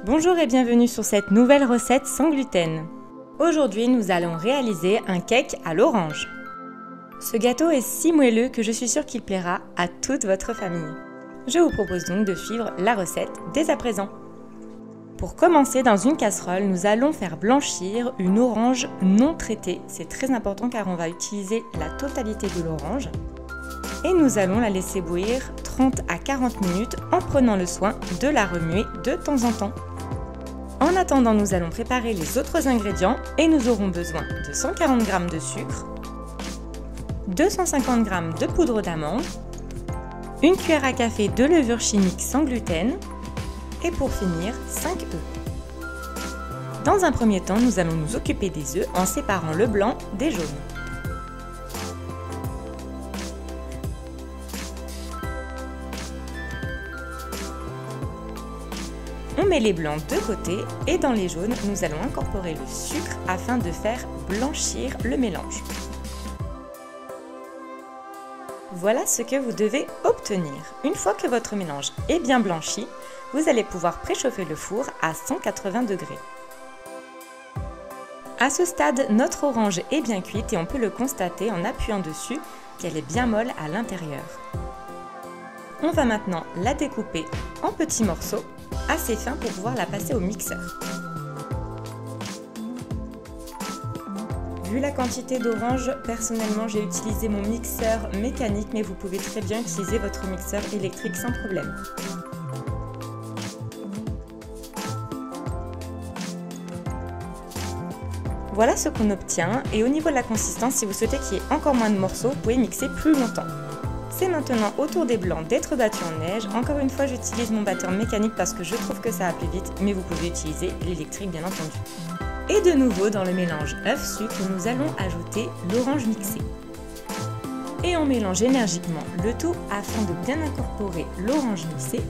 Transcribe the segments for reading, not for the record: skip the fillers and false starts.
Bonjour et bienvenue sur cette nouvelle recette sans gluten. Aujourd'hui, nous allons réaliser un cake à l'orange. Ce gâteau est si moelleux que je suis sûre qu'il plaira à toute votre famille. Je vous propose donc de suivre la recette dès à présent. Pour commencer, dans une casserole, nous allons faire blanchir une orange non traitée. C'est très important car on va utiliser la totalité de l'orange. Et nous allons la laisser bouillir 30 à 40 minutes en prenant le soin de la remuer de temps en temps. En attendant, nous allons préparer les autres ingrédients et nous aurons besoin de 140 g de sucre, 250 g de poudre d'amande, une cuillère à café de levure chimique sans gluten et pour finir 5 œufs. Dans un premier temps, nous allons nous occuper des œufs en séparant le blanc des jaunes. On met les blancs de côté et dans les jaunes, nous allons incorporer le sucre afin de faire blanchir le mélange. Voilà ce que vous devez obtenir. Une fois que votre mélange est bien blanchi, vous allez pouvoir préchauffer le four à 180 degrés. À ce stade, notre orange est bien cuite et on peut le constater en appuyant dessus qu'elle est bien molle à l'intérieur. On va maintenant la découper en petits morceaux assez fins pour pouvoir la passer au mixeur. Vu la quantité d'orange, personnellement j'ai utilisé mon mixeur mécanique, mais vous pouvez très bien utiliser votre mixeur électrique sans problème. Voilà ce qu'on obtient, et au niveau de la consistance, si vous souhaitez qu'il y ait encore moins de morceaux, vous pouvez mixer plus longtemps. C'est maintenant au tour des blancs d'être battus en neige. Encore une fois, j'utilise mon batteur mécanique parce que je trouve que ça va plus vite, mais vous pouvez utiliser l'électrique bien entendu. Et de nouveau, dans le mélange œuf-sucre, nous allons ajouter l'orange mixée. Et on mélange énergiquement le tout afin de bien incorporer l'orange mixée.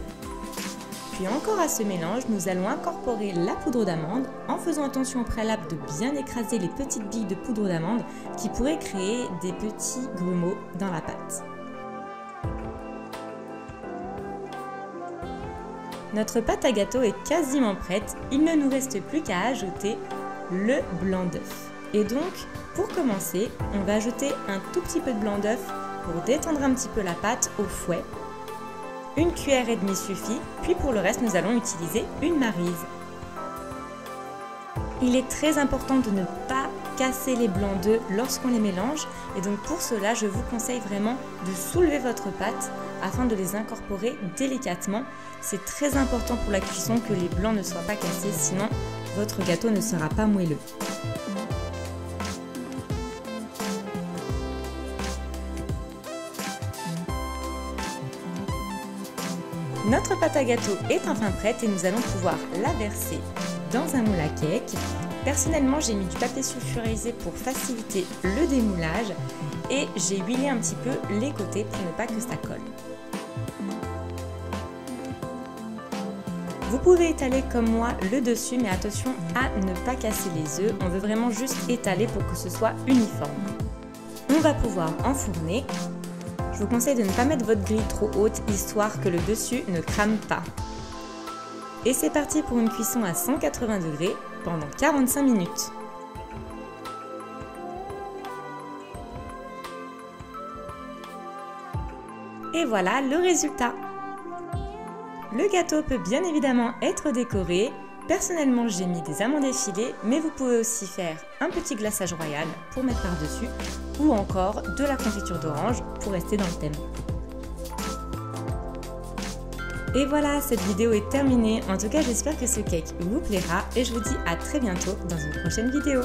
Puis encore à ce mélange, nous allons incorporer la poudre d'amande en faisant attention au préalable de bien écraser les petites billes de poudre d'amande qui pourraient créer des petits grumeaux dans la pâte. Notre pâte à gâteau est quasiment prête, il ne nous reste plus qu'à ajouter le blanc d'œuf. Et donc, pour commencer, on va ajouter un tout petit peu de blanc d'œuf pour détendre un petit peu la pâte au fouet. Une cuillère et demie suffit, puis pour le reste, nous allons utiliser une maryse. Il est très important de ne pas casser les blancs d'œufs lorsqu'on les mélange, et donc pour cela, je vous conseille vraiment de soulever votre pâte afin de les incorporer délicatement. C'est très important pour la cuisson que les blancs ne soient pas cassés, sinon votre gâteau ne sera pas moelleux. Notre pâte à gâteau est enfin prête et nous allons pouvoir la verser dans un moule à cake. Personnellement, j'ai mis du papier sulfurisé pour faciliter le démoulage et j'ai huilé un petit peu les côtés pour ne pas que ça colle. Vous pouvez étaler comme moi le dessus, mais attention à ne pas casser les œufs. On veut vraiment juste étaler pour que ce soit uniforme. On va pouvoir enfourner. Je vous conseille de ne pas mettre votre grille trop haute, histoire que le dessus ne crame pas. Et c'est parti pour une cuisson à 180 degrés pendant 45 minutes. Et voilà le résultat. Le gâteau peut bien évidemment être décoré. Personnellement, j'ai mis des amandes effilées, mais vous pouvez aussi faire un petit glaçage royal pour mettre par-dessus ou encore de la confiture d'orange pour rester dans le thème. Et voilà, cette vidéo est terminée. En tout cas, j'espère que ce cake vous plaira et je vous dis à très bientôt dans une prochaine vidéo.